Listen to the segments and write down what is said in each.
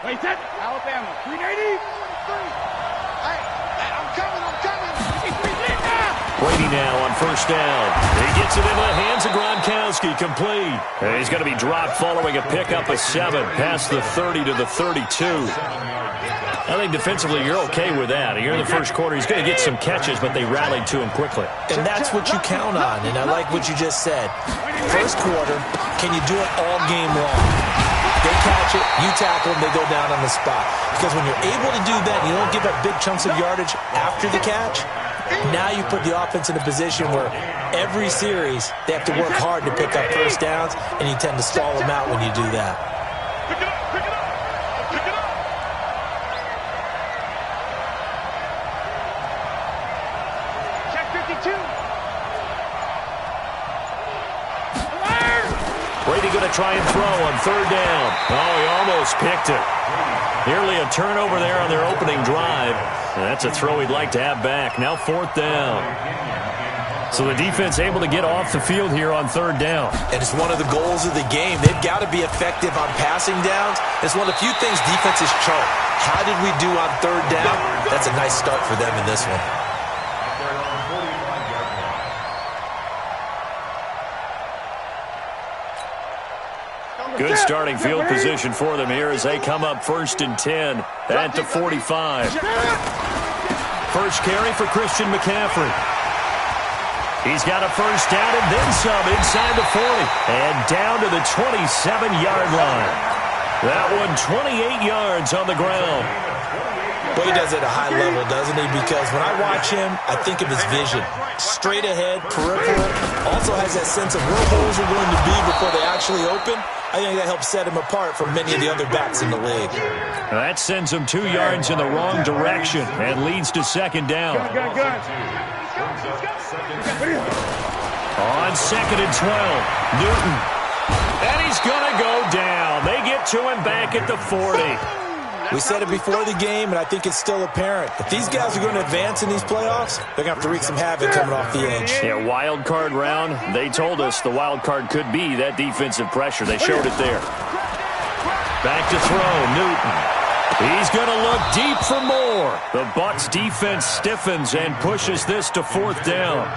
Wait, set. Alabama. 380. Hey, I'm coming. Brady now on first down. He gets it into the hands of Gronkowski, complete. And he's going to be dropped following a pickup of 7 past the 30 to the 32. I think defensively you're okay with that. Here in the first quarter, he's going to get some catches, but they rallied to him quickly. And that's what you count on, and I like what you just said. First quarter, can you do it all game long? They catch it, you tackle them, they go down on the spot. Because when you're able to do that, you don't give up big chunks of yardage after the catch, now you put the offense in a position where every series they have to work hard to pick up first downs, and you tend to stall them out when you do that. Check 52. Brady going to try and throw on third down. Oh, he almost picked it. Nearly a turnover there on their opening drive. And that's a throw he'd like to have back. Now fourth down. So the defense able to get off the field here on third down. And it's one of the goals of the game. They've got to be effective on passing downs. It's one of the few things defenses chart. How did we do on third down? That's a nice start for them in this one. Good starting field position for them here as they come up first and 10 at the 45. First carry for Christian McCaffrey. He's got a first down and then some inside the 40. And down to the 27-yard line. That one 28 yards on the ground. Well, he does it at a high level, doesn't he? Because when I watch him, I think of his vision. Straight ahead, peripheral. Also has that sense of where holes are going to be before they actually open. I think that helps set him apart from many of the other backs in the league. That sends him 2 yards in the wrong direction and leads to second down. On second and 12, Newton. And he's going to go down. They get to him back at the 40. We said it before the game, and I think it's still apparent. If these guys are going to advance in these playoffs, they're going to have to wreak some havoc coming off the edge. Yeah, wild card round. They told us the wild card could be that defensive pressure. They showed it there. Back to throw, Newton. He's going to look deep for more. The Bucs defense stiffens and pushes this to fourth down.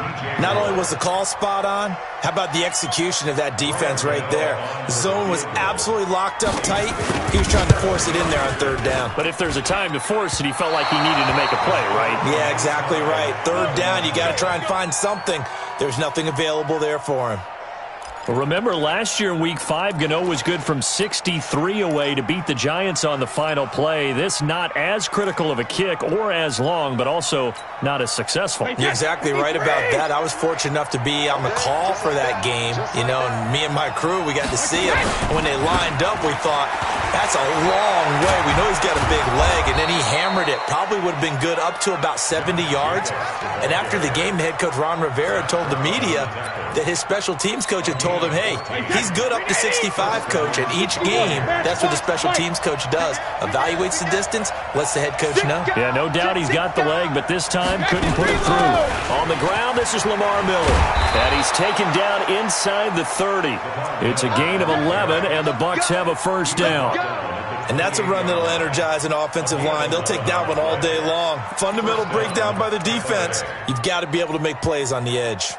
Not only was the call spot on, how about the execution of that defense right there? The zone was absolutely locked up tight. He was trying to force it in there on third down. But if there's a time to force it, he felt like he needed to make a play, right? Yeah, exactly right. Third down, you got to try and find something. There's nothing available there for him. Well, remember, last year in Week 5, Gano was good from 63 away to beat the Giants on the final play. This not as critical of a kick or as long, but also not as successful. You're exactly right about that. I was fortunate enough to be on the call for that game, you know, and me and my crew, we got to see him. And when they lined up, we thought, that's a long way. We know he's got a big leg, and then he hammered it. Probably would have been good up to about 70 yards. And after the game, head coach Ron Rivera told the media that his special teams coach had told him, hey, he's good up to 65, coach. And each game, that's what the special teams coach does. Evaluates the distance, lets the head coach know. Yeah, no doubt he's got the leg, but this time couldn't put it through. On the ground, this is Lamar Miller. And he's taken down inside the 30. It's a gain of 11, and the Bucs have a first down. And that's a run that'll energize an offensive line. They'll take that one all day long. Fundamental breakdown by the defense. You've got to be able to make plays on the edge.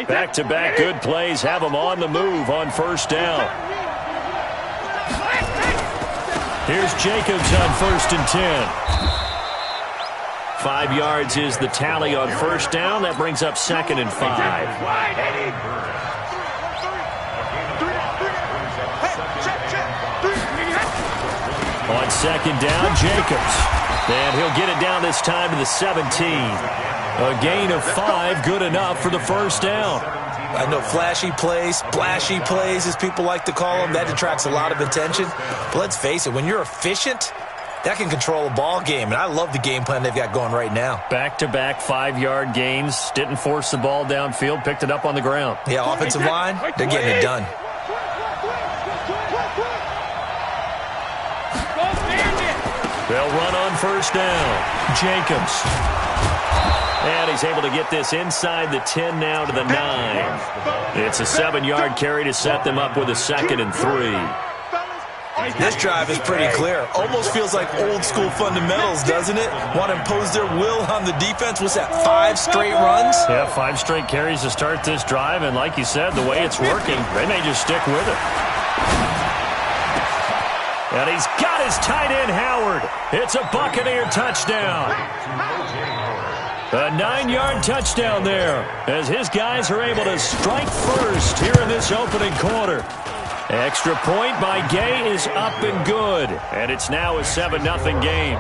Back-to-back good plays have them on the move on first down. Here's Jacobs on first and 10. 5 yards is the tally on first down. That brings up second and 5. On second down, Jacobs. And he'll get it down this time to the 17. A gain of 5, good enough for the first down. I know flashy plays, splashy plays, as people like to call them, that attracts a lot of attention. But let's face it, when you're efficient, that can control a ball game. And I love the game plan they've got going right now. Back-to-back 5-yard gains. Didn't force the ball downfield, picked it up on the ground. Yeah, offensive line, they're getting it done. They'll run on first down. Jacobs. And he's able to get this inside the 10 now to the 9. It's a 7-yard carry to set them up with a 2nd and 3. This drive is pretty clear. Almost feels like old-school fundamentals, doesn't it? Want to impose their will on the defense. What's that, 5 straight runs? Yeah, 5 straight carries to start this drive. And like you said, the way it's working, they may just stick with it. And he's got his tight end, Howard. It's a Buccaneer touchdown. A 9-yard touchdown there as his guys are able to strike first here in this opening quarter. Extra point by Gay is up and good. And it's now a 7-0 game.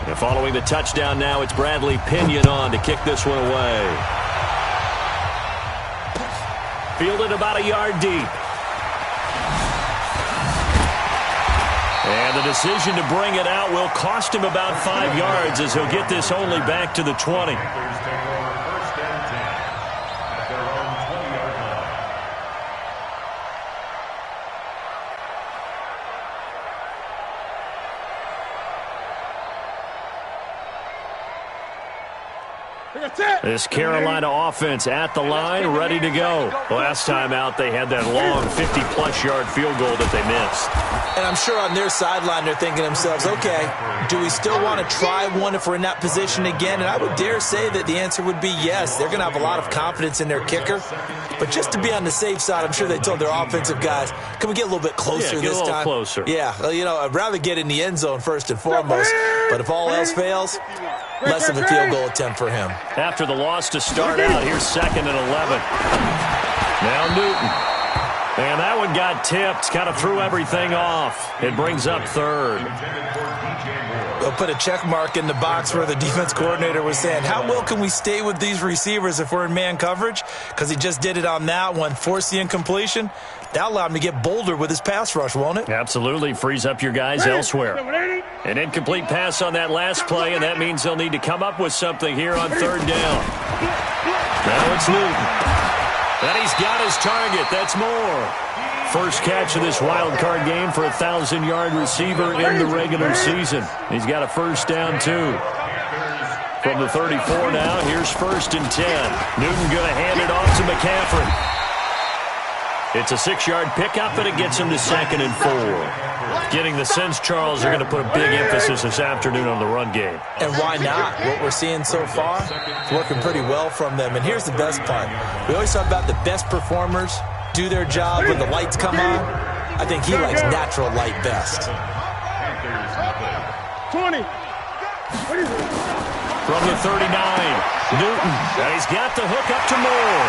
And following the touchdown now, it's Bradley Pinion on to kick this one away. Fielded about a yard deep. And the decision to bring it out will cost him about 5 yards as he'll get this only back to the 20. This Carolina offense at the line, ready to go. Last time out, they had that long 50-plus yard field goal that they missed. And I'm sure on their sideline, they're thinking to themselves, okay, do we still want to try one if we're in that position again? And I would dare say that the answer would be yes. They're going to have a lot of confidence in their kicker. But just to be on the safe side, I'm sure they told their offensive guys, can we get a little bit closer this time? Get a little closer. Yeah, well, you know, I'd rather get in the end zone first and foremost. But if all else fails, less of a field goal attempt for him. After the loss to start out, here's 2nd and 11. Now Newton. And that one got tipped, kind of threw everything off. It brings up 3rd. They'll put a check mark in the box where the defense coordinator was saying, how well can we stay with these receivers if we're in man coverage? Because he just did it on that one, forced the incompletion. That'll allow him to get bolder with his pass rush, won't it? Absolutely. Frees up your guys elsewhere. An incomplete pass on that last play, and that means they'll need to come up with something here on 3rd down. Now it's Newton. And he's got his target. That's more. First catch of this wild card game for a 1,000-yard receiver in the regular season. He's got a first down, too. From the 34 now, here's 1st and 10. Newton going to hand it off to McCaffrey. It's a 6-yard pickup, and it gets him to 2nd and 4. Getting the sense, Charles, they're going to put a big emphasis this afternoon on the run game. And why not? What we're seeing so far, it's working pretty well from them. And here's the best part. We always talk about the best performers do their job when the lights come on. I think he likes natural light best. 20. From the 39, Newton. And he's got the hook up to Moore.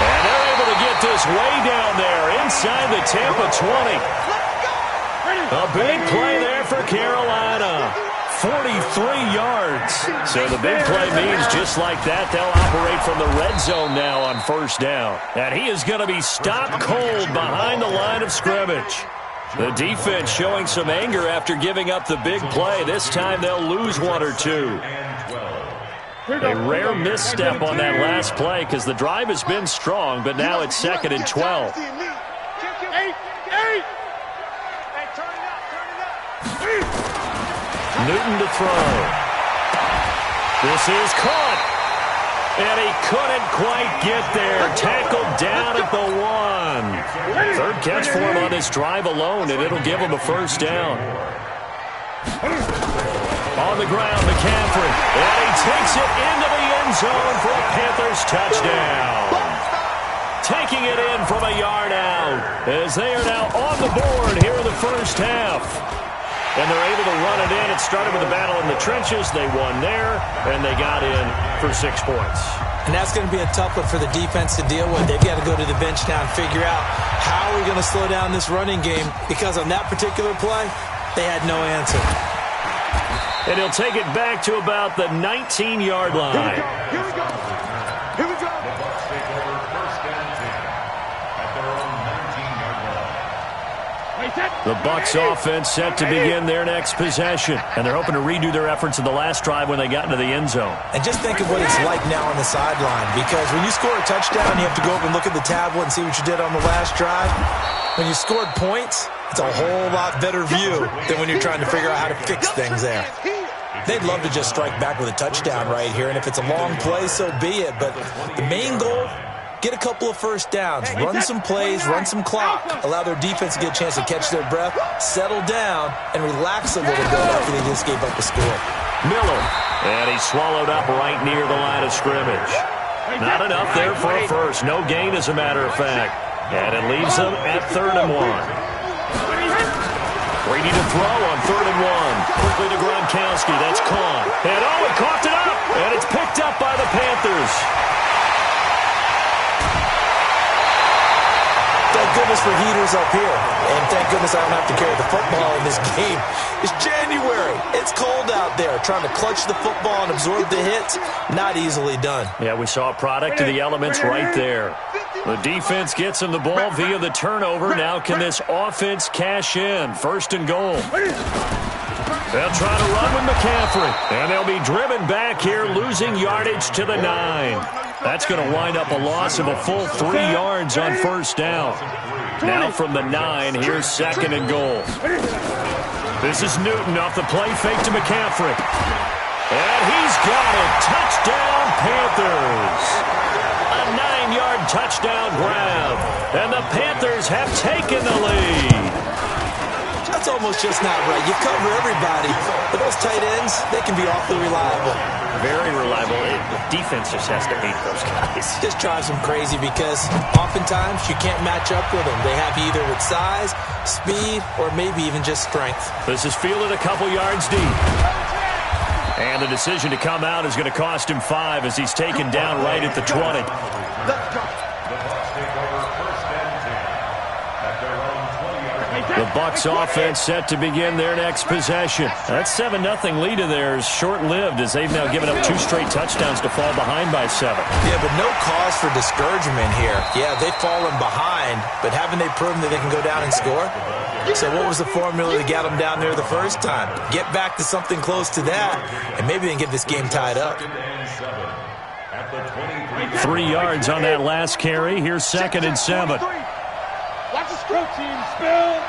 And they're able to get this way down there inside the Tampa 20. A big play there for Carolina. 43 yards. So the big play means just like that, they'll operate from the red zone now on 1st down. And he is going to be stopped cold behind the line of scrimmage. The defense showing some anger after giving up the big play. This time they'll lose 1 or 2. A rare misstep on that last play because the drive has been strong, but now it's 2nd and 12. Newton to throw. This is caught. And he couldn't quite get there. Tackled down at the 1. 3rd catch for him on this drive alone, and it'll give him a first down. On the ground, McCaffrey. And he takes it into the end zone for a Panthers touchdown. Taking it in from a yard out as they are now on the board here in the first half. And they're able to run it in. It started with a battle in the trenches. They won there, and they got in for 6 points. And that's going to be a tough one for the defense to deal with. They've got to go to the bench now and figure out how are we going to slow down this running game, because on that particular play, they had no answer. And he'll take it back to about the 19-yard line. Here we go. Here we go. The Bucs take over 1st and 10 at their own 19-yard line. Wait, that. The Bucs offense set to begin their next possession. And they're hoping to redo their efforts in the last drive when they got into the end zone. And just think of what it's like now on the sideline. Because when you score a touchdown, you have to go over and look at the tablet and see what you did on the last drive. When you scored points, it's a whole lot better view than when you're trying to figure out how to fix things there. They'd love to just strike back with a touchdown right here. And if it's a long play, so be it. But the main goal, get a couple of first downs, run some plays, run some clock, allow their defense to get a chance to catch their breath, settle down, and relax a little bit after they just gave up the score. Miller, and he's swallowed up right near the line of scrimmage. Not enough there for a first. No gain, as a matter of fact. And it leaves them at 3rd and 1. Brady to throw on 3rd and 1. Quickly to Gronkowski. That's caught. And oh, it coughed it up. And it's picked up by the Panthers. Thank goodness for heaters up here. And thank goodness I don't have to carry the football in this game. It's January. It's cold out there. Trying to clutch the football and absorb the hits, not easily done. Yeah, we saw a product of the elements right there. The defense gets him the ball via the turnover. Now can this offense cash in? 1st and goal. They'll try to run with McCaffrey. And they'll be driven back here, losing yardage to the 9. That's going to wind up a loss of a full 3 yards on 1st down. Now from the 9, here's 2nd and goal. This is Newton off the play fake to McCaffrey. And he's got it. Touchdown, Panthers. A 9-yard touchdown grab. And the Panthers have taken the lead. That's almost just not right. You cover everybody, but those tight ends, they can be awfully reliable. Very reliable. The defense just has to hate those guys. Just drives them crazy because oftentimes you can't match up with them. They have you either with size, speed, or maybe even just strength. This is fielded a couple yards deep. And the decision to come out is going to cost him 5 as he's taken down right at the 20. The Bucs offense set to begin their next possession. That 7-0 lead of theirs short-lived as they've now given up 2 straight touchdowns to fall behind by 7. Yeah, but no cause for discouragement here. Yeah, they've fallen behind, but haven't they proven that they can go down and score? So what was the formula to get them down there the first time? Get back to something close to that, and maybe they can get this game tied up. 3 yards on that last carry. Here's 2nd and 7. Watch the screw team, spill.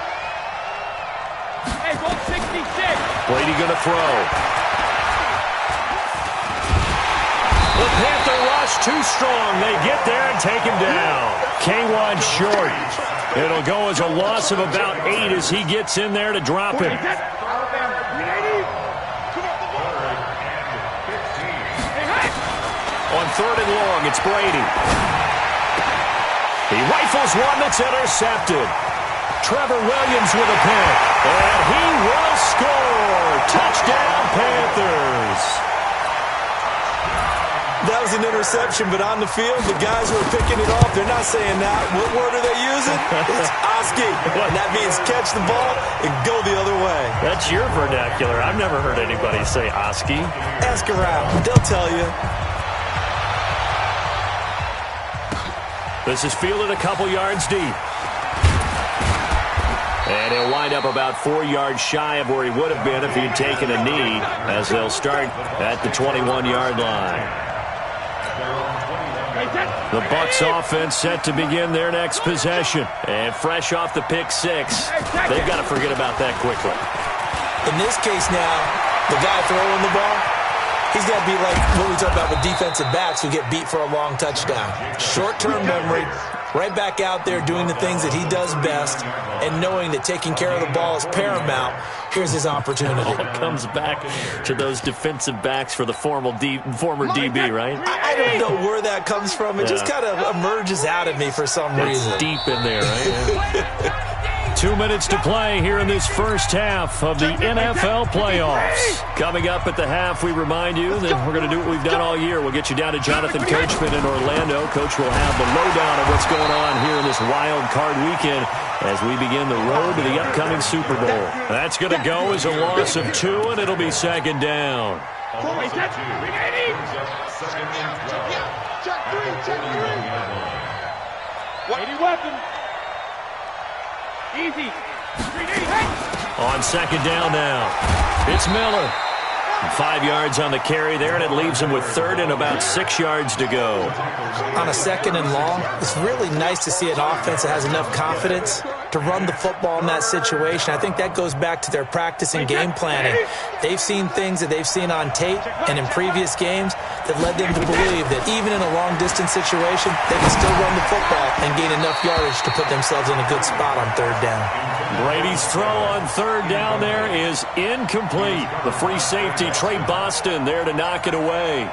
Hey, 166. Brady going to throw. The Panther rush too strong. They get there and take him down. K1 short. It'll go as a loss of about 8 as he gets in there to drop him. On 3rd and long, it's Brady. He rifles one that's intercepted. Trevor Williams with a pick. And he will score. Touchdown, Panthers. That was an interception, but on the field, the guys who are picking it off, they're not saying that. What word are they using? It's Oski. And that means catch the ball and go the other way. That's your vernacular. I've never heard anybody say Oski. Ask around. They'll tell you. This is fielded a couple yards deep. And he'll wind up about 4 yards shy of where he would have been if he'd taken a knee, as they'll start at the 21-yard line. The Bucs offense set to begin their next possession. And fresh off the pick 6, they've got to forget about that quickly. In this case now, the guy throwing the ball, he's got to be like what we talk about with defensive backs who get beat for a long touchdown. Short-term memory, right back out there doing the things that he does best, and knowing that taking care of the ball is paramount. Here's his opportunity. It all comes back to those defensive backs for the former DB, right? I don't know where that comes from. It just kind of emerges out of me for some reason. It's deep in there, right? 2 minutes to play here in this first half of the NFL playoffs. Coming up at the half, we remind you that we're going to do what we've done all year. We'll get you down to Jonathan Coachman in Orlando. Coach will have the lowdown of what's going on here in this wild card weekend as we begin the road to the upcoming Super Bowl. That's going to go as a loss of 2, and it'll be 2nd down. Check 3. 80 weapon. Easy. On second down now, it's Miller. 5 yards on the carry there, and it leaves him with third and about 6 yards to go. On a second and long, it's really nice to see an offense that has enough confidence to run the football in that situation. I think that goes back to their practice and game planning. They've seen things that they've seen on tape and in previous games that led them to believe that even in a long-distance situation, they can still run the football and gain enough yardage to put themselves in a good spot on third down. Brady's throw on third down there is incomplete. The free safety, Trey Boston, there to knock it away.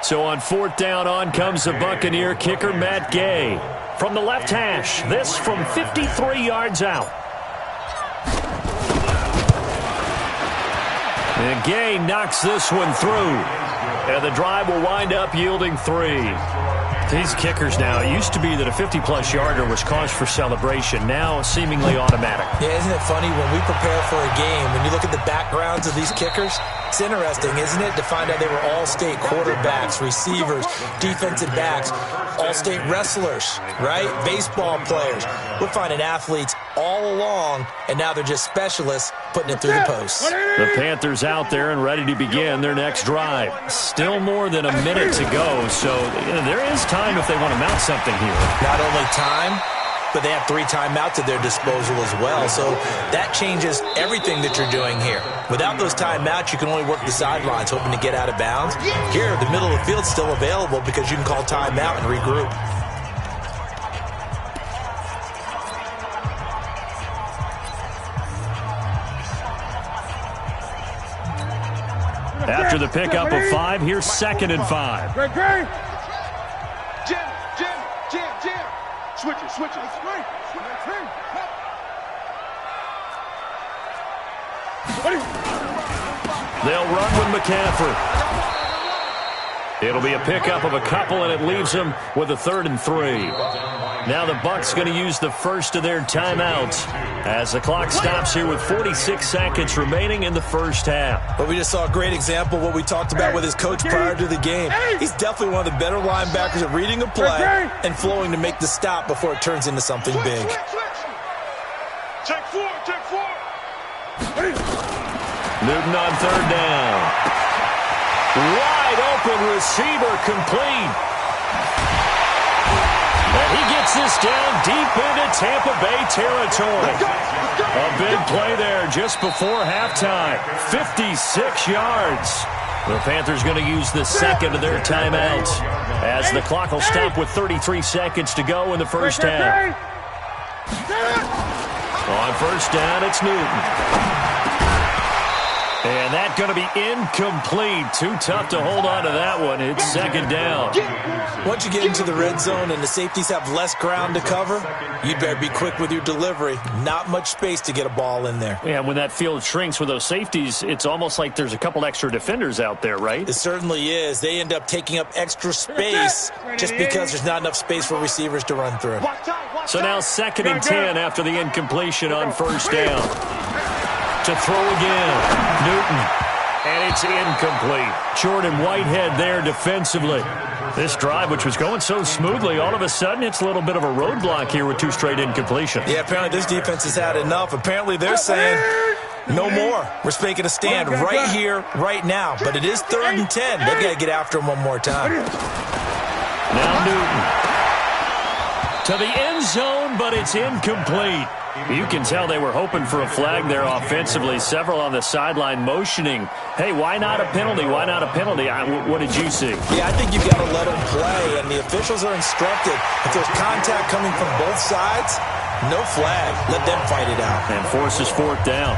So on fourth down, on comes the Buccaneer kicker, Matt Gay. From the left hash, this from 53 yards out. And Gay knocks this one through. And the drive will wind up yielding 3. These kickers now, it used to be that a 50-plus yarder was cause for celebration. Now seemingly automatic. Yeah, isn't it funny when we prepare for a game, when you look at the backgrounds of these kickers, it's interesting, isn't it, to find out they were all-state quarterbacks, receivers, defensive backs, all-state wrestlers, right? Baseball players. We're finding athletes all along, and now they're just specialists putting it through the posts. The Panthers out there and ready to begin their next drive. Still more than a minute to go, so there is time if they want to mount something here. Not only time, but they have 3 timeouts at their disposal as well. So that changes everything that you're doing here. Without those timeouts, you can only work the sidelines, hoping to get out of bounds. Here, the middle of the field's still available because you can call timeout and regroup. After the pickup of 5, here's second and 5. Jim. Switch it. They'll run with McCaffrey. It'll be a pickup of a couple, and it leaves them with a 3rd and 3. Now the Bucs going to use the first of their timeouts as the clock stops here with 46 seconds remaining in the first half. But we just saw a great example of what we talked about with his coach prior to the game. He's definitely one of the better linebackers at reading a play and flowing to make the stop before it turns into something big. Take four. Newton on third down. Wide open receiver complete. And he gets this down deep into Tampa Bay territory. A big play there just before halftime. 56 yards. The Panthers going to use the second of their timeouts as the clock will stop with 33 seconds to go in the first half. On first down, it's Newton. And that's going to be incomplete. Too tough to hold on to that one. It's second down. Once you get into the red zone and the safeties have less ground to cover, you better be quick with your delivery. Not much space to get a ball in there. Yeah, when that field shrinks with those safeties, it's almost like there's a couple extra defenders out there, right? It certainly is. They end up taking up extra space just because there's not enough space for receivers to run through. So now second and 10 after the incompletion on first down. To throw again, Newton. And it's incomplete. Jordan Whitehead there defensively. This drive, which was going so smoothly, all of a sudden it's a little bit of a roadblock here with 2 straight incompletions. Yeah, apparently this defense has had enough. Apparently they're saying, no more. We're making a stand right here, right now. But it is 3rd and 10. They've got to get after him one more time. Now Newton. To the end zone, but it's incomplete. You can tell they were hoping for a flag there offensively. Several on the sideline motioning, hey, why not a penalty? Why not a penalty? What did you see? Yeah, I think you've got to let them play, and the officials are instructed. If there's contact coming from both sides, no flag. Let them fight it out. And forces 4th down.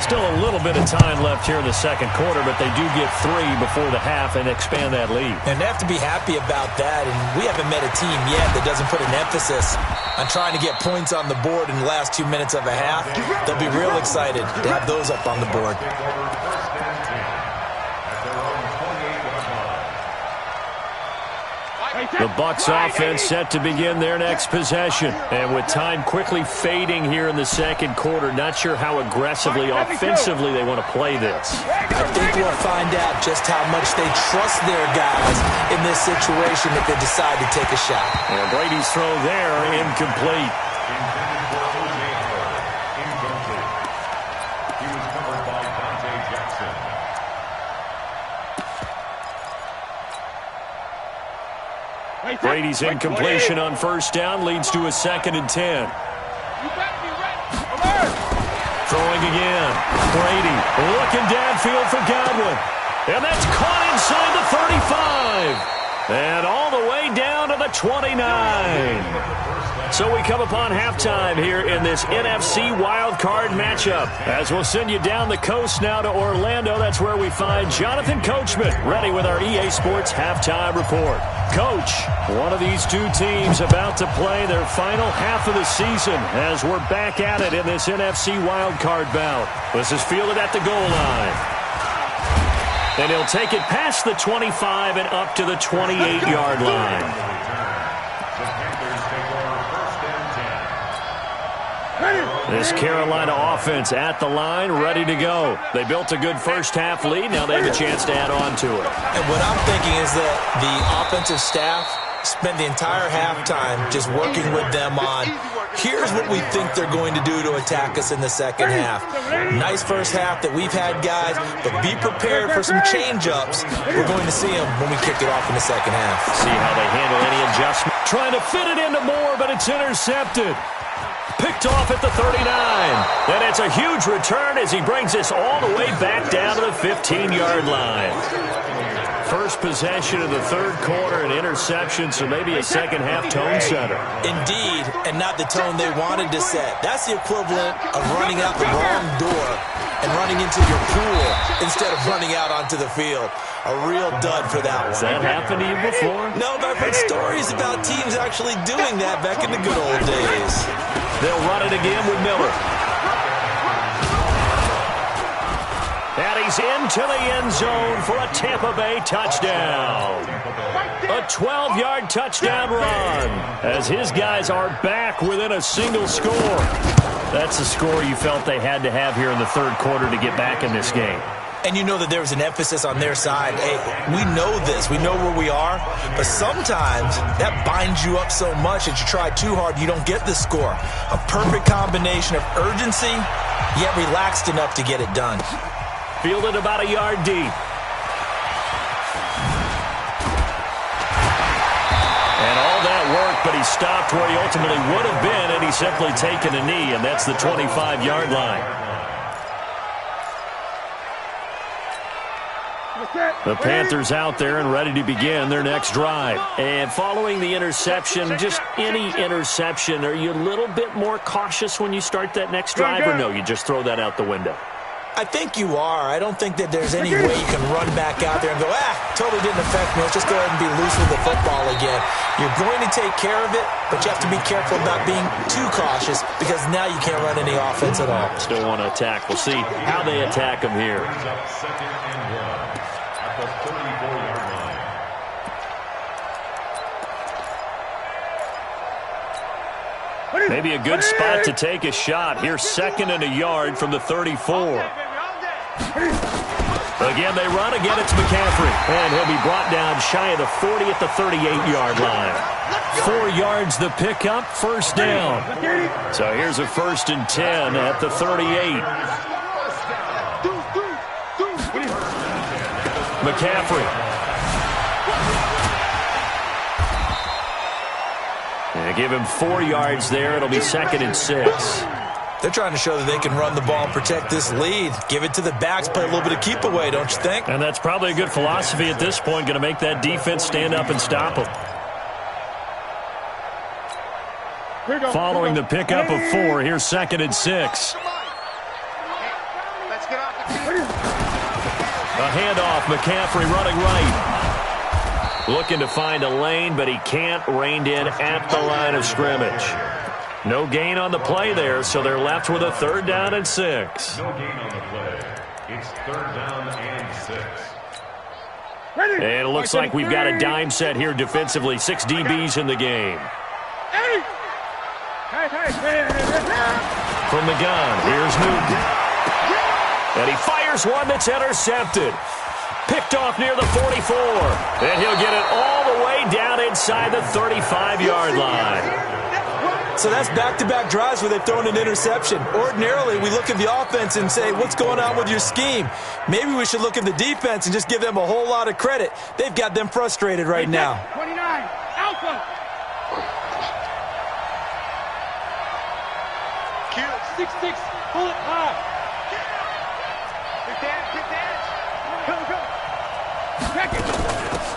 Still a little bit of time left here in the second quarter, but they do get 3 before the half and expand that lead. And they have to be happy about that, and we haven't met a team yet that doesn't put an emphasis on trying to get points on the board in the last 2 minutes of a half. They'll be real excited to have those up on the board. The Bucs offense set to begin their next possession. And with time quickly fading here in the second quarter, not sure how aggressively, offensively they want to play this. I think we'll find out just how much they trust their guys in this situation if they decide to take a shot. And Brady's throw there, incomplete. Brady's incompletion on first down leads to a 2nd and 10. Throwing again. Brady looking downfield for Godwin. And that's caught inside the 35. And all the way down to the 29. So we come upon halftime here in this NFC wildcard matchup. As we'll send you down the coast now to Orlando, that's where we find Jonathan Coachman ready with our EA Sports halftime report. Coach, one of these two teams about to play their final half of the season as we're back at it in this NFC wildcard bout. This is fielded at the goal line. And he'll take it past the 25 and up to the 28-yard line. This Carolina offense at the line, ready to go. They built a good first-half lead. Now they have a chance to add on to it. And what I'm thinking is that the offensive staff spent the entire halftime just working with them on, here's what we think they're going to do to attack us in the second half. Nice first half that we've had, guys, but be prepared for some change-ups. We're going to see them when we kick it off in the second half. See how they handle any adjustment. Trying to fit it into Moore, but it's intercepted. Picked off at the 39. And it's a huge return as he brings this all the way back down to the 15-yard line. First possession of the third quarter, an interception, so maybe a second-half tone setter. Indeed, and not the tone they wanted to set. That's the equivalent of running out the wrong door and running into your pool instead of running out onto the field. A real dud for that one. Has that happened to you before? No, but I've heard stories about teams actually doing that back in the good old days. They'll run it again with Miller. And he's into the end zone for a Tampa Bay touchdown. A 12-yard touchdown run as his guys are back within a single score. That's the score you felt they had to have here in the third quarter to get back in this game. And you know that there was an emphasis on their side. Hey, we know this. We know where we are. But sometimes that binds you up so much that you try too hard, you don't get the score. A perfect combination of urgency, yet relaxed enough to get it done. Fielded about a yard deep. And all that work, but he stopped where he ultimately would have been, and he's simply taken a knee, and that's the 25-yard line. The Panthers out there and ready to begin their next drive. And following the interception, just any interception, are you a little bit more cautious when you start that next drive, or no, you just throw that out the window? I think you are. I don't think that there's any way you can run back out there and go, totally didn't affect me. Let's just go ahead and be loose with the football again. You're going to take care of it, but you have to be careful about being too cautious because now you can't run any offense at all. Still want to attack. We'll see how they attack them here. Maybe a good spot to take a shot. Here's 2nd and a yard from the 34. Again, they run. Again, it's McCaffrey. And he'll be brought down shy of the 40 at the 38-yard line. 4 yards the pickup, first down. So here's a 1st and 10 at the 38. McCaffrey. And give him 4 yards there. It'll be 2nd and 6. They're trying to show that they can run the ball and protect this lead. Give it to the backs, play a little bit of keep away, don't you think? And that's probably a good philosophy at this point, going to make that defense stand up and stop them. Following the pickup of 4, here's 2nd and 6. A handoff, McCaffrey running right. Looking to find a lane, but he can't. Reined in at the line of scrimmage. No gain on the play there, so they're left with a 3rd down and 6. No gain on the play. It's 3rd down and 6. And it looks like we've got a dime set here defensively. 6 DBs in the game. From the gun, here's Newton. And he fires one that's intercepted. Picked off near the 44. And he'll get it all the way down inside the 35-yard line. So that's back-to-back drives where they've thrown an interception. Ordinarily, we look at the offense and say, what's going on with your scheme? Maybe we should look at the defense and just give them a whole lot of credit. They've got them frustrated right now. 29, Alpha. Q, 6-6, pull it high. Good dance. Go.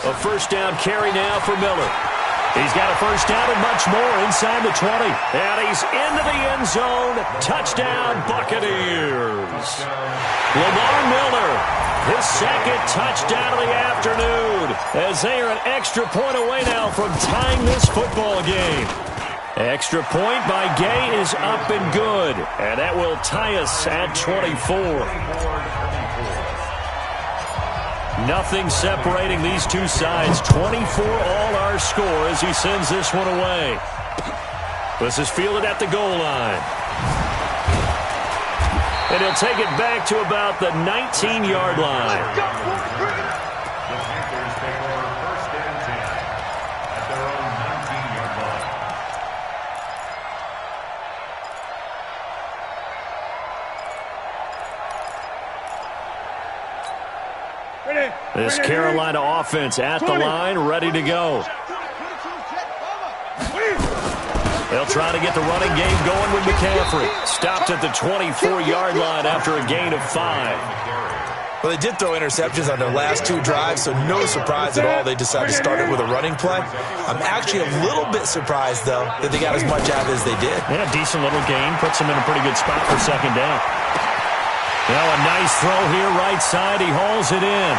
A first down carry now for Miller. He's got a first down and much more inside the 20. And he's into the end zone. Touchdown, Buccaneers. Lamar Miller, his second touchdown of the afternoon, as they are an extra point away now from tying this football game. Extra point by Gay is up and good. And that will tie us at 24. Nothing separating these two sides. 24 all our score as he sends this one away. This is fielded at the goal line. And he'll take it back to about the 19-yard line. The Panthers take over first and 10 at their own 19-yard line. This Carolina offense at the line, ready to go. They'll try to get the running game going with McCaffrey. Stopped at the 24-yard line after a gain of 5. Well, they did throw interceptions on their last 2 drives, so no surprise at all they decided to start it with a running play. I'm actually a little bit surprised, though, that they got as much out of it as they did. Yeah, decent little gain. Puts them in a pretty good spot for second down. Now a nice throw here, right side. He hauls it in.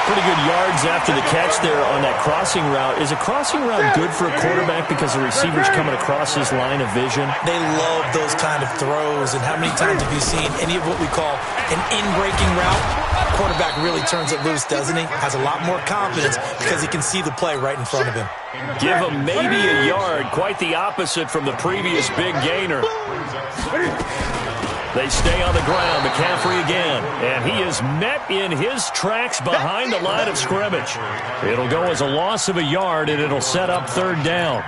Pretty good yards after the catch there on that crossing route. Is a crossing route good for a quarterback because the receiver's coming across his line of vision? They love those kind of throws, and how many times have you seen any of what we call an in-breaking route? Quarterback really turns it loose, doesn't he? Has a lot more confidence because he can see the play right in front of him. Give him maybe a yard. Quite the opposite from the previous big gainer. They stay on the ground. McCaffrey again. And he is met in his tracks behind the line of scrimmage. It'll go as a loss of a yard, and it'll set up third down.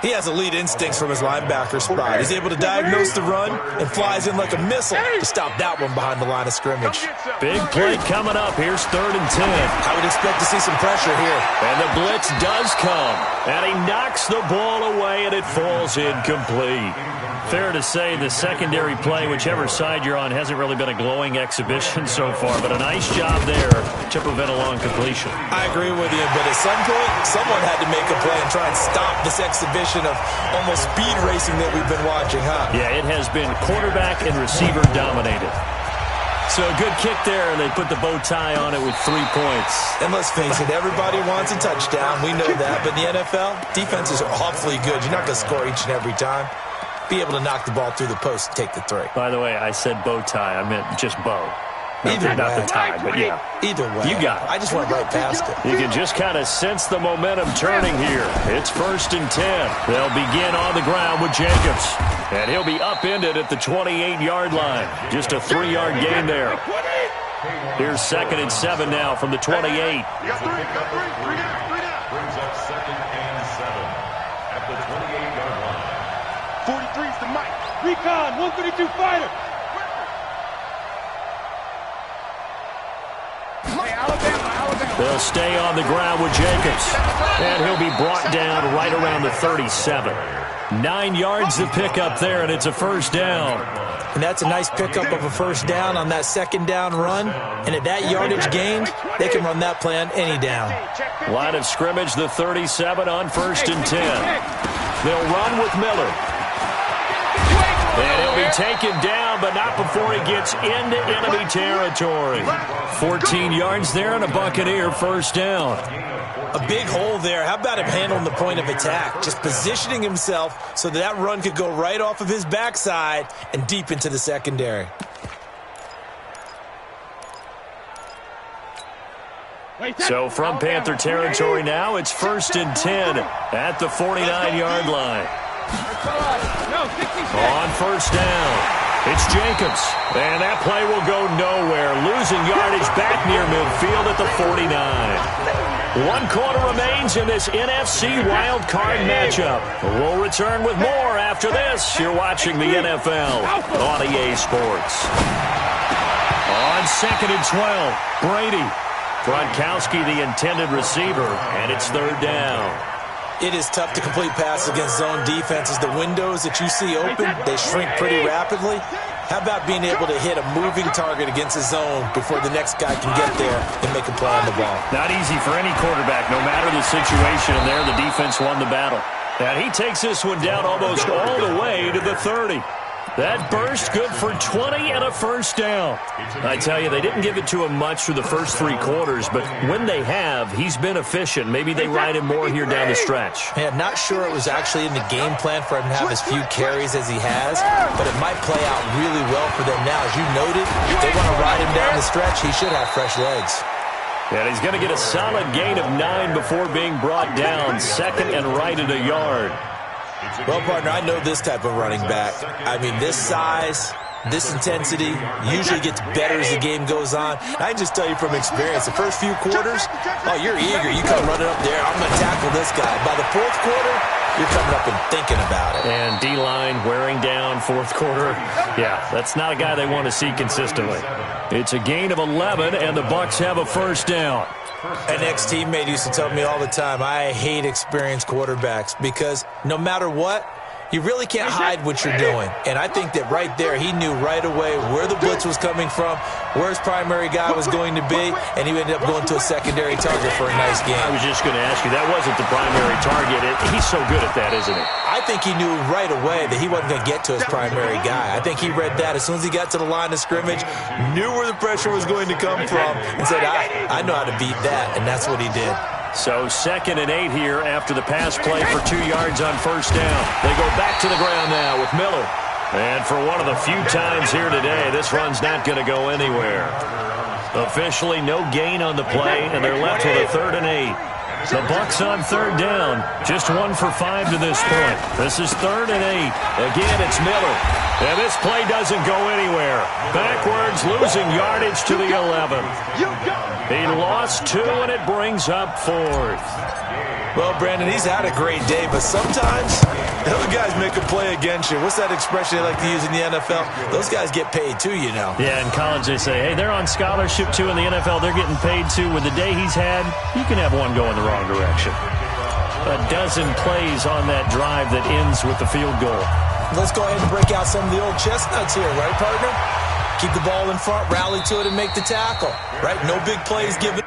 He has elite instincts from his linebacker spot. He's able to diagnose the run and flies in like a missile to stop that one behind the line of scrimmage. Big play coming up. Here's 3rd and 10. I would expect to see some pressure here. And the blitz does come. And he knocks the ball away, and it falls incomplete. Fair to say the secondary play, whichever side you're on, hasn't really been a glowing exhibition so far, but a nice job there to prevent a long completion. I agree with you, but at some point, someone had to make a play and try and stop this exhibition of almost speed racing that we've been watching, huh? Yeah, it has been quarterback and receiver dominated. So a good kick there, and they put the bow tie on it with 3 points. And let's face it, everybody wants a touchdown. We know that, but in the NFL, defenses are awfully good. You're not going to score each and every time. Be able to knock the ball through the post and take the 3. By the way, I said bow tie. I meant just bow. Either not way. the tie, but yeah. Either way. You got it. I just went right past it. You can just kind of sense the momentum turning here. It's 1st and 10. They'll begin on the ground with Jacobs. And he'll be upended at the 28-yard line. Just a 3-yard gain there. Here's 2nd and 7 now from the 28. Brings up 2nd and 7 at the 28-yard line. 43's the mic. Recon, 132 fighter. Alabama. They'll stay on the ground with Jacobs. And he'll be brought down right around the 37. 9 yards to pick up there, and it's a first down. And that's a nice pickup of a first down on that 2nd down run. And at that yardage gained, they can run that play on any down. Line of scrimmage, the 37 on 1st and 10. They'll run with Miller. And he'll be taken down, but not before he gets into enemy territory. 14 yards there and a Buccaneer first down. A big hole there. How about him handling the point of attack? Just positioning himself so that run could go right off of his backside and deep into the secondary. So from Panther territory now, it's 1st and 10 at the 49-yard line. On 1st down, it's Jacobs. And that play will go nowhere, losing yardage back near midfield at the 49. 1 quarter remains in this NFC WildCard matchup. We'll return with more after this. You're watching the NFL on EA Sports. On 2nd and 12, Brady. Gronkowski, the intended receiver, and it's 3rd down. It is tough to complete passes against zone defenses. The windows that you see open, they shrink pretty rapidly. How about being able to hit a moving target against a zone before the next guy can get there and make a play on the ball? Not easy for any quarterback, no matter the situation. And there, the defense won the battle. And he takes this one down almost all the way to the 30. That burst good for 20 and a 1st down. I tell you, they didn't give it to him much through the first 3 quarters, but when they have, he's been efficient. Maybe they ride him more here down the stretch. Yeah, not sure it was actually in the game plan for him to have as few carries as he has, but it might play out really well for them now. As you noted, if they want to ride him down the stretch, he should have fresh legs. And he's going to get a solid gain of 9 before being brought down. 2nd and right at a yard. Well, partner, I know this type of running back. I mean, this size, this intensity usually gets better as the game goes on. I can just tell you from experience, the first few quarters, oh, you're eager. You come running up there, I'm going to tackle this guy. By the 4th quarter, you're coming up and thinking about it. And D-line wearing down 4th quarter. Yeah, that's not a guy they want to see consistently. It's a gain of 11, and the Bucs have a 1st down. An ex-teammate used to tell me all the time, I hate experienced quarterbacks because no matter what, you really can't hide what you're doing. And I think that right there, he knew right away where the blitz was coming from, where his primary guy was going to be, and he ended up going to a secondary target for a nice game. I was just going to ask you, that wasn't the primary target. He's so good at that, isn't he? I think he knew right away that he wasn't going to get to his primary guy. I think he read that as soon as he got to the line of scrimmage, knew where the pressure was going to come from, and said, I know how to beat that, and that's what he did. So 2nd and 8 here after the pass play for 2 yards on 1st down. They go back to the ground now with Miller. And for one of the few times here today, this run's not going to go anywhere. Officially no gain on the play, and they're left with a 3rd and 8. The Bucs on 3rd down. Just 1 for 5 to this point. This is 3rd and 8. Again, it's Miller. And this play doesn't go anywhere. Backwards, losing yardage to the 11. He lost 2, and it brings up 4th. Well, Brandon, he's had a great day, but sometimes the other guys make a play against you. What's that expression they like to use in the NFL? Those guys get paid too, you know. Yeah, in college they say, hey, they're on scholarship too. In the NFL, they're getting paid too. With the day he's had, you can have one go in the wrong direction. A dozen plays on that drive that ends with the field goal. Let's go ahead and break out some of the old chestnuts here, right, partner? Keep the ball in front, rally to it, and make the tackle, right? No big plays given.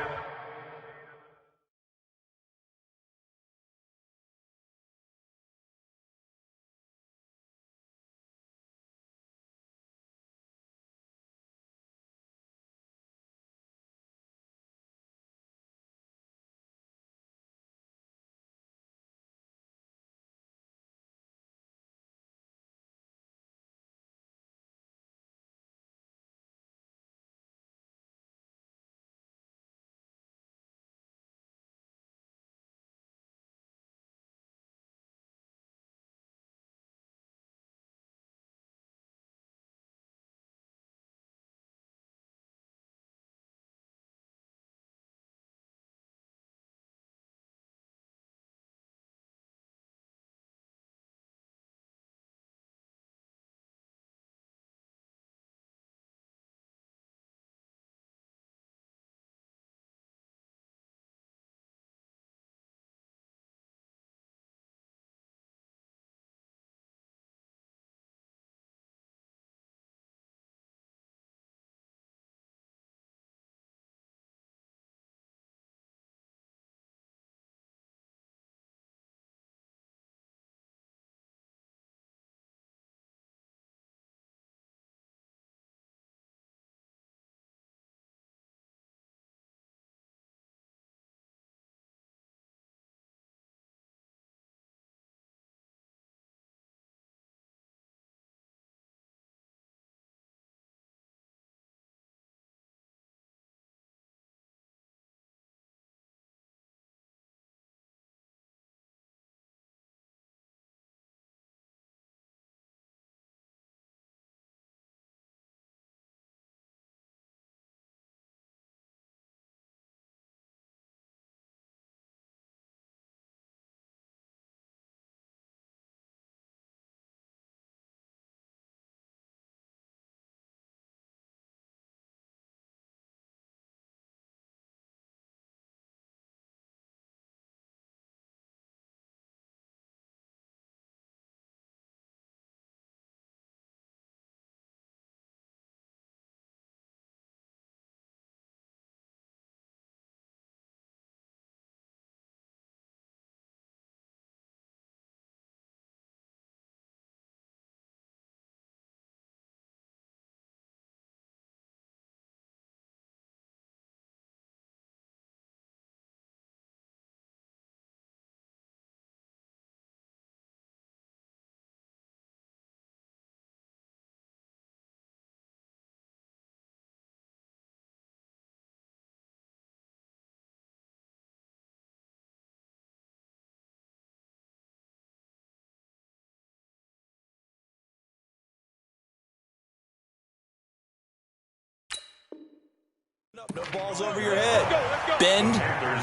No balls over your head. Bend,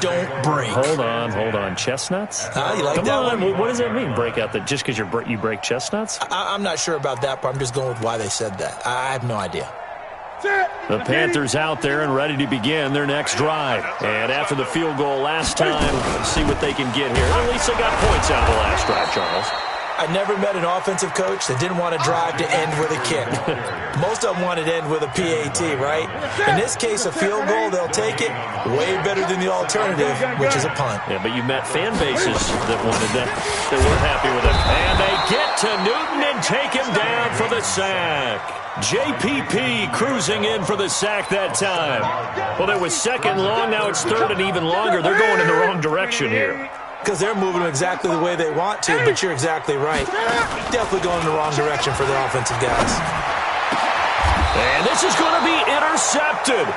don't break. Hold on. Chestnuts? You like Come that on. one? What does that mean, break out? Just because you break chestnuts? I'm not sure about that, but I'm just going with why they said that. I have no idea. The Panthers out there and ready to begin their next drive. And after the field goal last time, let's see what they can get here. At least they got points out of the last drive, Charles. I never met an offensive coach that didn't want to drive to end with a kick. Most of them wanted to end with a PAT, right? In this case, a field goal, they'll take it way better than the alternative, which is a punt. Yeah, but you met fan bases that wanted that, that weren't happy with it. And they get to Newton and take him down for the sack. JPP cruising in for the sack that time. Well, it was second long. Now it's third and even longer. They're going in the wrong direction here. Because they're moving exactly the way they want to, but you're exactly right. Definitely going in the wrong direction for the offensive guys. And this is going to be intercepted.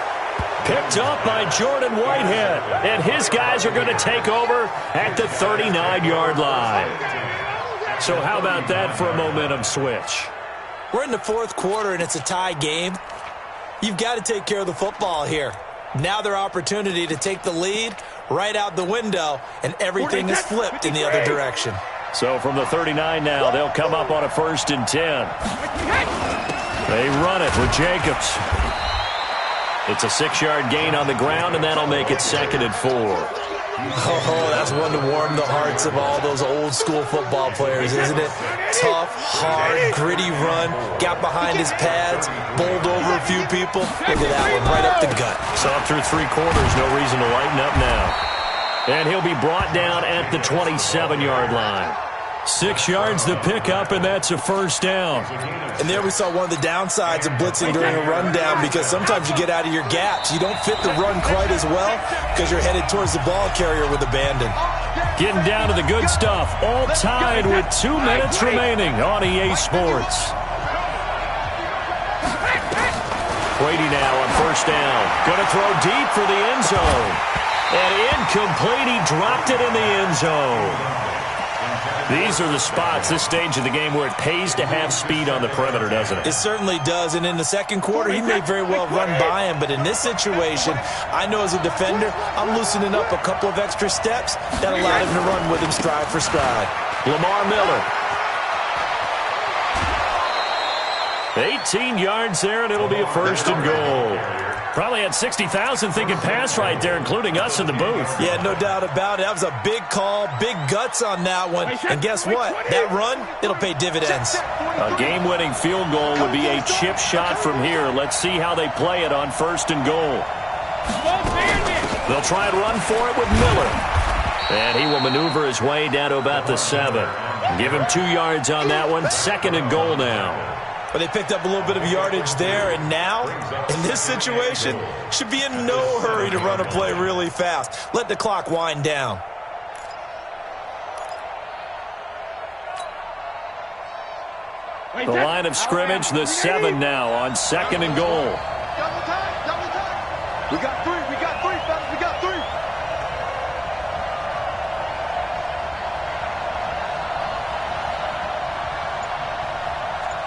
Picked up by Jordan Whitehead. And his guys are going to take over at the 39-yard line. So how about that for a momentum switch? We're in the fourth quarter, and it's a tie game. You've got to take care of the football here. Now their opportunity to take the lead right out the window, and everything is flipped in the other direction. So from the 39 now, they'll come up on a 1st and 10. They run it with Jacobs. It's a 6-yard gain on the ground, and that'll make it 2nd and 4. Oh, that's one to warm the hearts of all those old-school football players, isn't it? Tough, hard, gritty run, got behind his pads, bowled over a few people. Look at that one, right up the gut. So through 3 quarters, no reason to lighten up now. And he'll be brought down at the 27-yard line. 6 yards to pick up, and that's a 1st down. And there we saw one of the downsides of blitzing during a rundown, because sometimes you get out of your gaps. You don't fit the run quite as well because you're headed towards the ball carrier with abandon. Getting down to the good stuff. All tied with 2 minutes remaining on EA Sports. Brady now on 1st down. Going to throw deep for the end zone. And incomplete. He dropped it in the end zone. These are the spots, this stage of the game, where it pays to have speed on the perimeter, doesn't it? It certainly does, and in the second quarter, he may very well run by him, but in this situation, I know as a defender, I'm loosening up a couple of extra steps that allowed him to run with him stride for stride. Lamar Miller. 18 yards there, and it'll be a 1st and goal. Probably had 60,000 thinking pass right there, including us in the booth. Yeah, no doubt about it. That was a big call, big guts on that one. And guess what? That run, it'll pay dividends. A game-winning field goal would be a chip shot from here. Let's see how they play it on 1st and goal. They'll try and run for it with Miller. And he will maneuver his way down to about the 7. Give him 2 yards on that one. 2nd and goal now. But they picked up a little bit of yardage there, and now, in this situation, should be in no hurry to run a play really fast. Let the clock wind down. The line of scrimmage, the 7 now on 2nd and goal. Double time. We got 3, fellas, we got 3.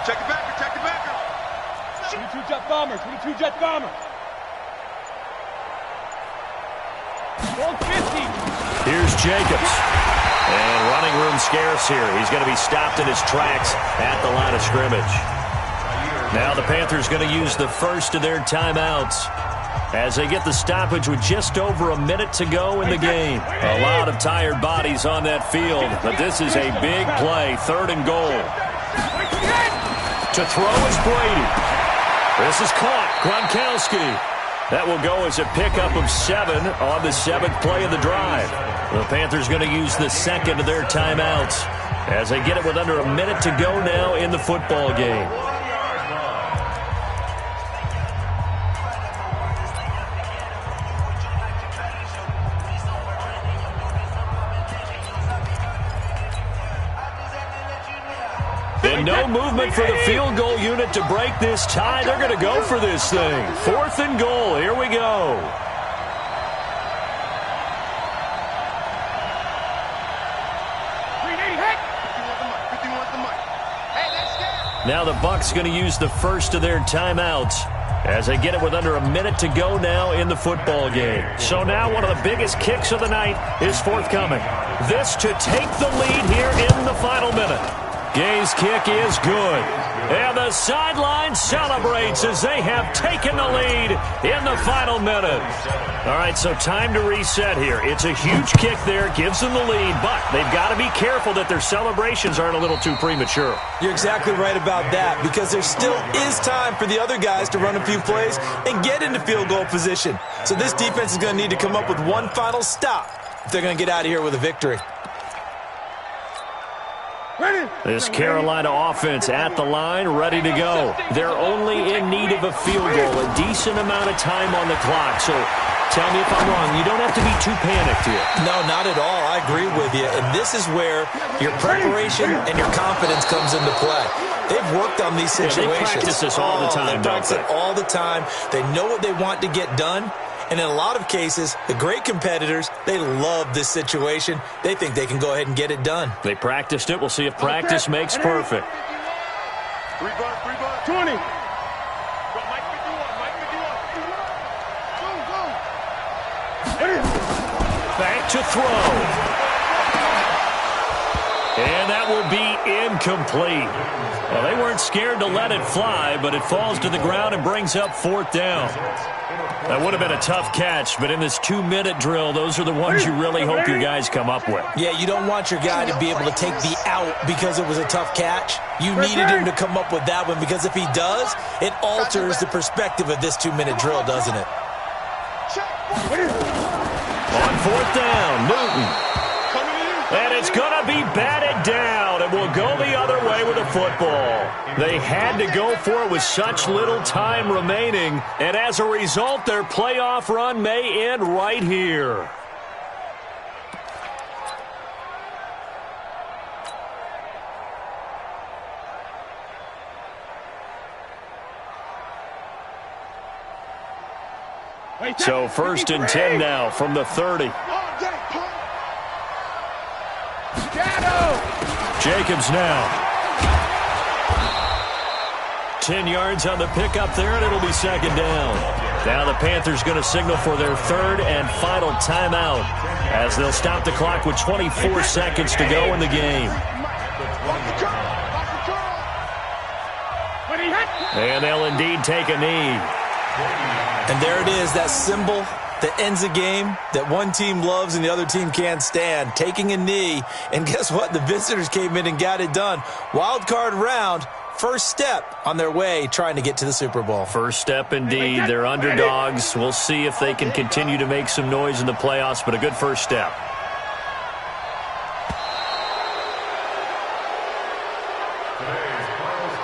Check it back. 22 jet bombers. 22 jet bombers. 150. Here's Jacobs. And running room scarce here. He's going to be stopped in his tracks at the line of scrimmage. Now the Panthers going to use the first of their timeouts as they get the stoppage with just over a minute to go in the game. A lot of tired bodies on that field, but this is a big play. 3rd and goal. To throw is Brady. This is caught. Gronkowski. That will go as a pickup of 7 on the 7th play of the drive. The Panthers going to use the 2nd of their timeouts as they get it with under a minute to go now in the football game. And no movement for the field goal unit to break this tie. They're going to go for this thing. 4th and goal. Here we go. Now the Bucs going to use the first of their timeouts as they get it with under a minute to go now in the football game. So now one of the biggest kicks of the night is forthcoming. This to take the lead here in the final minute. Gay's kick is good. And the sideline celebrates as they have taken the lead in the final minute. All right, so time to reset here. It's a huge kick there, gives them the lead, but they've got to be careful that their celebrations aren't a little too premature. You're exactly right about that, because there still is time for the other guys to run a few plays and get into field goal position. So this defense is going to need to come up with one final stop if they're going to get out of here with a victory. This Carolina offense at the line, ready to go. They're only in need of a field goal, a decent amount of time on the clock. So tell me if I'm wrong. You don't have to be too panicked here. No, not at all. I agree with you. And this is where your preparation and your confidence comes into play. They've worked on these situations. They practice this all the time, They practice it all the time. They know what they want to get done. And in a lot of cases, the great competitors, they love this situation. They think they can go ahead and get it done. They practiced it. We'll see if practice makes perfect. 20. Back to throw. And that will be incomplete. Well, they weren't scared to let it fly, but it falls to the ground and brings up fourth down. That would have been a tough catch, but in this 2-minute drill, those are the ones you really hope your guys come up with. Yeah, you don't want your guy to be able to take the out because it was a tough catch. You needed him to come up with that one, because if he does, it alters the perspective of this 2-minute drill, doesn't it? On fourth down, Newton. And it's going to be batted down, and will go the other way with the football. They had to go for it with such little time remaining, and as a result, their playoff run may end right here. So first and 10 now from the 30. Jacobs now. 10 yards on the pickup there, and it'll be second down. Now the Panthers going to signal for their third and final timeout as they'll stop the clock with 24 seconds to go in the game. And they'll indeed take a knee. And there it is, that symbol that ends a game that one team loves and the other team can't stand, taking a knee. And guess what? The visitors came in and got it done. Wild card round, first step on their way trying to get to the Super Bowl. First step indeed. They're underdogs. We'll see if they can continue to make some noise in the playoffs, but a good first step.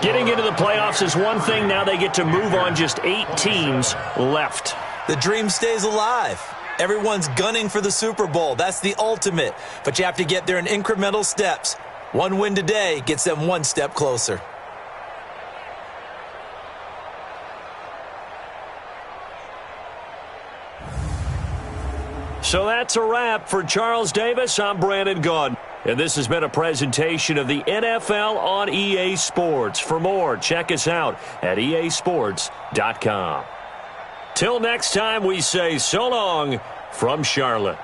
Getting into the playoffs is one thing. Now they get to move on. Just 8 teams left. The dream stays alive. Everyone's gunning for the Super Bowl. That's the ultimate. But you have to get there in incremental steps. One win today gets them one step closer. So that's a wrap for Charles Davis. I'm Brandon Gaudin. And this has been a presentation of the NFL on EA Sports. For more, check us out at easports.com. Till next time, we say so long from Charlotte.